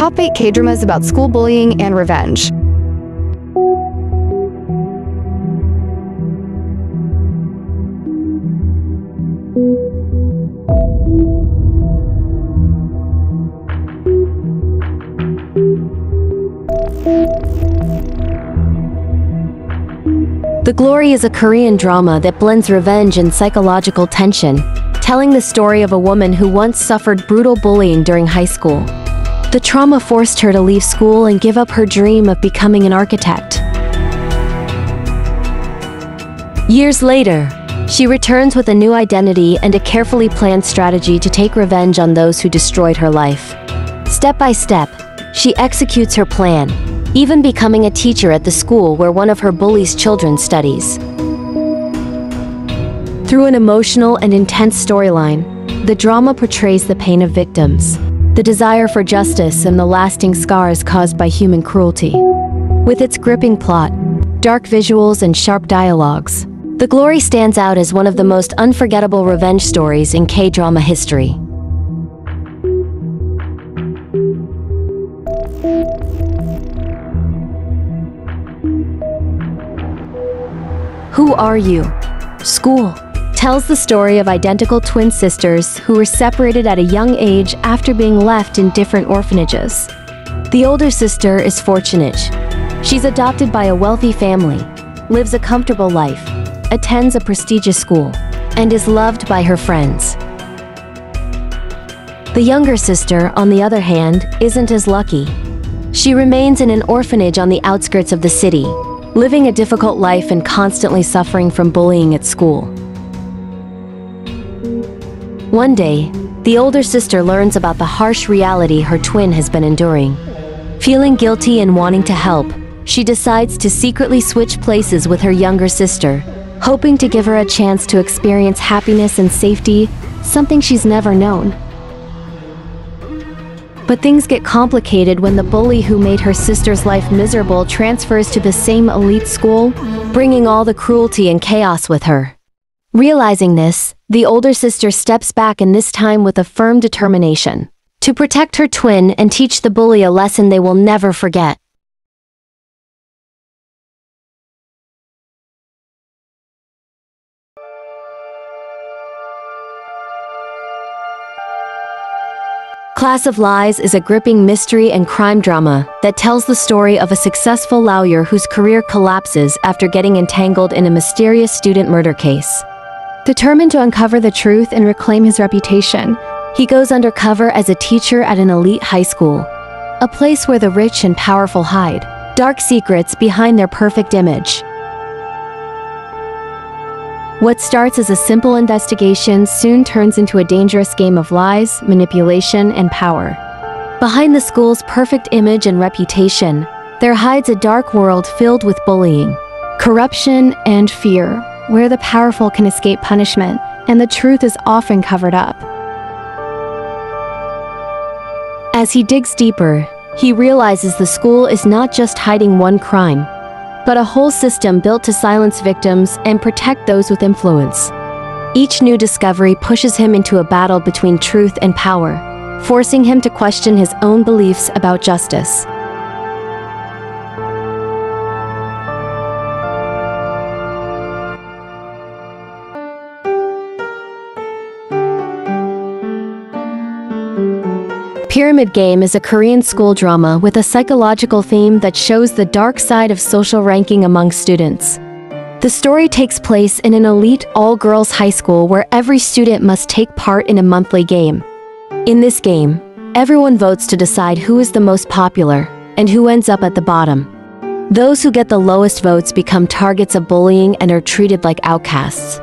Top 8 K-dramas about school bullying and revenge. The Glory is a Korean drama that blends revenge and psychological tension, telling the story of a woman who once suffered brutal bullying during high school. The trauma forced her to leave school and give up her dream of becoming an architect. Years later, she returns with a new identity and a carefully planned strategy to take revenge on those who destroyed her life. Step by step, she executes her plan, even becoming a teacher at the school where one of her bully's children studies. Through an emotional and intense storyline, the drama portrays the pain of victims, the desire for justice, and the lasting scars caused by human cruelty. With its gripping plot, dark visuals, and sharp dialogues, The Glory stands out as one of the most unforgettable revenge stories in K-drama history. Who Are You? School tells the story of identical twin sisters who were separated at a young age after being left in different orphanages. The older sister is fortunate. She's adopted by a wealthy family, lives a comfortable life, attends a prestigious school, and is loved by her friends. The younger sister, on the other hand, isn't as lucky. She remains in an orphanage on the outskirts of the city, living a difficult life and constantly suffering from bullying at school. One day, the older sister learns about the harsh reality her twin has been enduring. Feeling guilty and wanting to help, she decides to secretly switch places with her younger sister, hoping to give her a chance to experience happiness and safety, something she's never known. But things get complicated when the bully who made her sister's life miserable transfers to the same elite school, bringing all the cruelty and chaos with her. Realizing this, the older sister steps back, and this time with a firm determination to protect her twin and teach the bully a lesson they will never forget. Class of Lies is a gripping mystery and crime drama that tells the story of a successful lawyer whose career collapses after getting entangled in a mysterious student murder case. Determined to uncover the truth and reclaim his reputation, he goes undercover as a teacher at an elite high school, a place where the rich and powerful hide dark secrets behind their perfect image. What starts as a simple investigation soon turns into a dangerous game of lies, manipulation, and power. Behind the school's perfect image and reputation, there hides a dark world filled with bullying, corruption, and fear, where the powerful can escape punishment, and the truth is often covered up. As he digs deeper, he realizes the school is not just hiding one crime, but a whole system built to silence victims and protect those with influence. Each new discovery pushes him into a battle between truth and power, forcing him to question his own beliefs about justice. Pyramid Game is a Korean school drama with a psychological theme that shows the dark side of social ranking among students. The story takes place in an elite all-girls high school where every student must take part in a monthly game. In this game, everyone votes to decide who is the most popular and who ends up at the bottom. Those who get the lowest votes become targets of bullying and are treated like outcasts.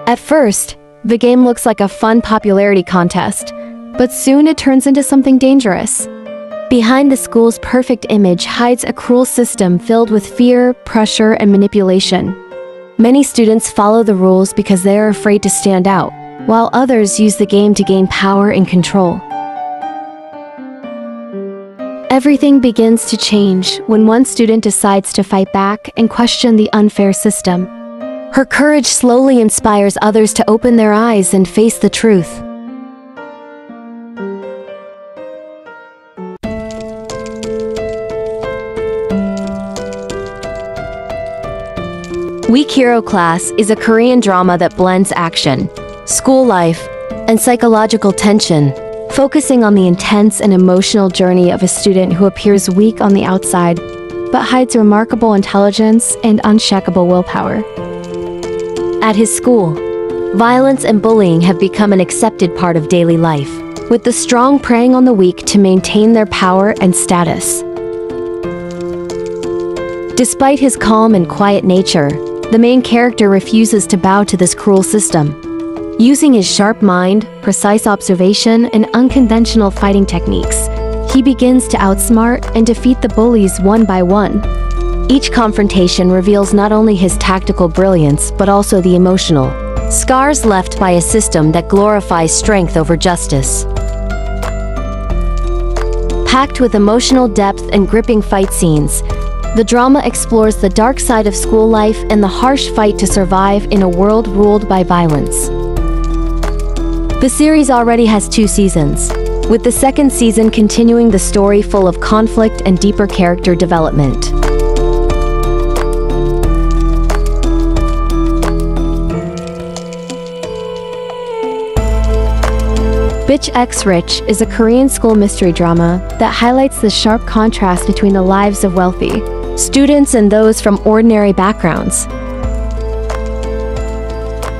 At first, the game looks like a fun popularity contest, but soon it turns into something dangerous. Behind the school's perfect image hides a cruel system filled with fear, pressure, and manipulation. Many students follow the rules because they are afraid to stand out, while others use the game to gain power and control. Everything begins to change when one student decides to fight back and question the unfair system. Her courage slowly inspires others to open their eyes and face the truth. Weak Hero Class is a Korean drama that blends action, school life, and psychological tension, focusing on the intense and emotional journey of a student who appears weak on the outside, but hides remarkable intelligence and unshakable willpower. At his school, violence and bullying have become an accepted part of daily life, with the strong preying on the weak to maintain their power and status. Despite his calm and quiet nature, the main character refuses to bow to this cruel system. Using his sharp mind, precise observation, and unconventional fighting techniques, he begins to outsmart and defeat the bullies one by one. Each confrontation reveals not only his tactical brilliance but also the emotional scars left by a system that glorifies strength over justice. Packed with emotional depth and gripping fight scenes, the drama explores the dark side of school life and the harsh fight to survive in a world ruled by violence. The series already has 2 seasons, with the second season continuing the story full of conflict and deeper character development. Bitch X Rich is a Korean school mystery drama that highlights the sharp contrast between the lives of wealthy students and those from ordinary backgrounds.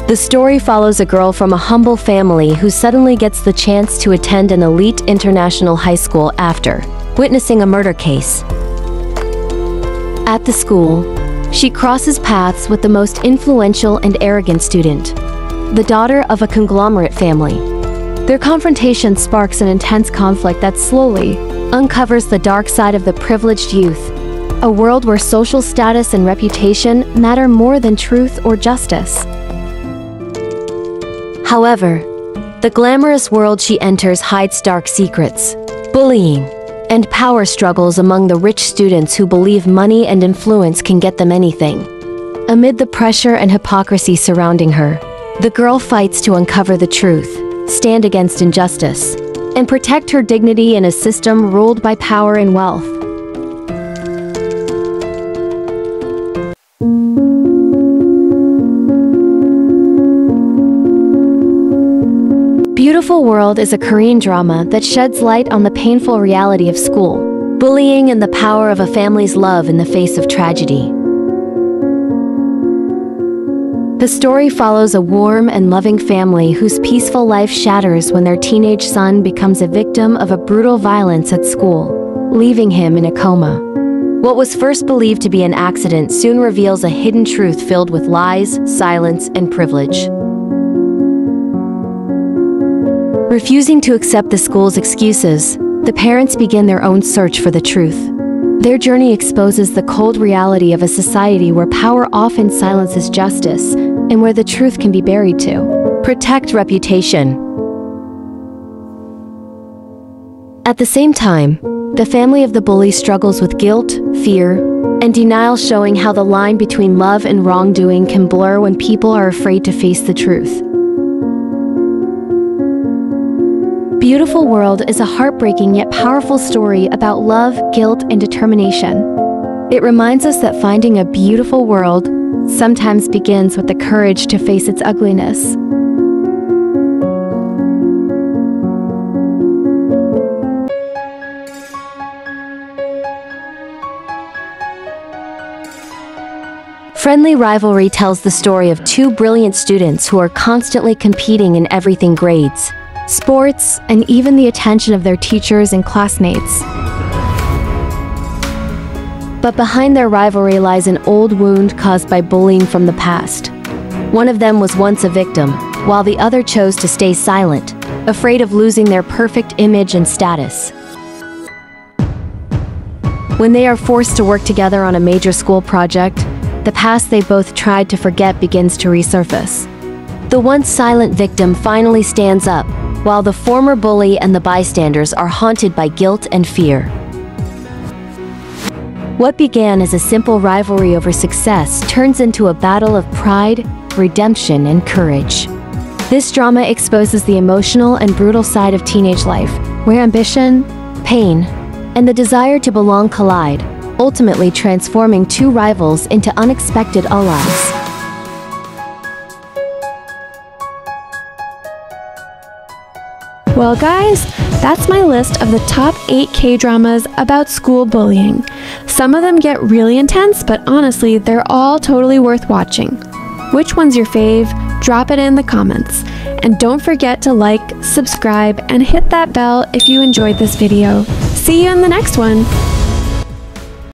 The story follows a girl from a humble family who suddenly gets the chance to attend an elite international high school after witnessing a murder case. At the school, she crosses paths with the most influential and arrogant student, the daughter of a conglomerate family. Their confrontation sparks an intense conflict that slowly uncovers the dark side of the privileged youth, a world where social status and reputation matter more than truth or justice. However, the glamorous world she enters hides dark secrets, bullying, and power struggles among the rich students who believe money and influence can get them anything. Amid the pressure and hypocrisy surrounding her, the girl fights to uncover the truth, stand against injustice, and protect her dignity in a system ruled by power and wealth. Beautiful World is a Korean drama that sheds light on the painful reality of school, bullying, and the power of a family's love in the face of tragedy. The story follows a warm and loving family whose peaceful life shatters when their teenage son becomes a victim of a brutal violence at school, leaving him in a coma. What was first believed to be an accident soon reveals a hidden truth filled with lies, silence, and privilege. Refusing to accept the school's excuses, the parents begin their own search for the truth. Their journey exposes the cold reality of a society where power often silences justice and where the truth can be buried to protect reputation. At the same time, the family of the bully struggles with guilt, fear, and denial, showing how the line between love and wrongdoing can blur when people are afraid to face the truth. Beautiful World is a heartbreaking yet powerful story about love, guilt, and determination. It reminds us that finding a beautiful world sometimes begins with the courage to face its ugliness. Friendly Rivalry tells the story of 2 brilliant students who are constantly competing in everything: grades, sports, and even the attention of their teachers and classmates. But behind their rivalry lies an old wound caused by bullying from the past. One of them was once a victim, while the other chose to stay silent, afraid of losing their perfect image and status. When they are forced to work together on a major school project, the past they both tried to forget begins to resurface. The once silent victim finally stands up, while the former bully and the bystanders are haunted by guilt and fear. What began as a simple rivalry over success turns into a battle of pride, redemption, and courage. This drama exposes the emotional and brutal side of teenage life, where ambition, pain, and the desire to belong collide, ultimately transforming 2 rivals into unexpected allies. Well guys, that's my list of the top 8 K-dramas about school bullying. Some of them get really intense, but honestly, they're all totally worth watching. Which one's your fave? Drop it in the comments. And don't forget to like, subscribe, and hit that bell if you enjoyed this video. See you in the next one!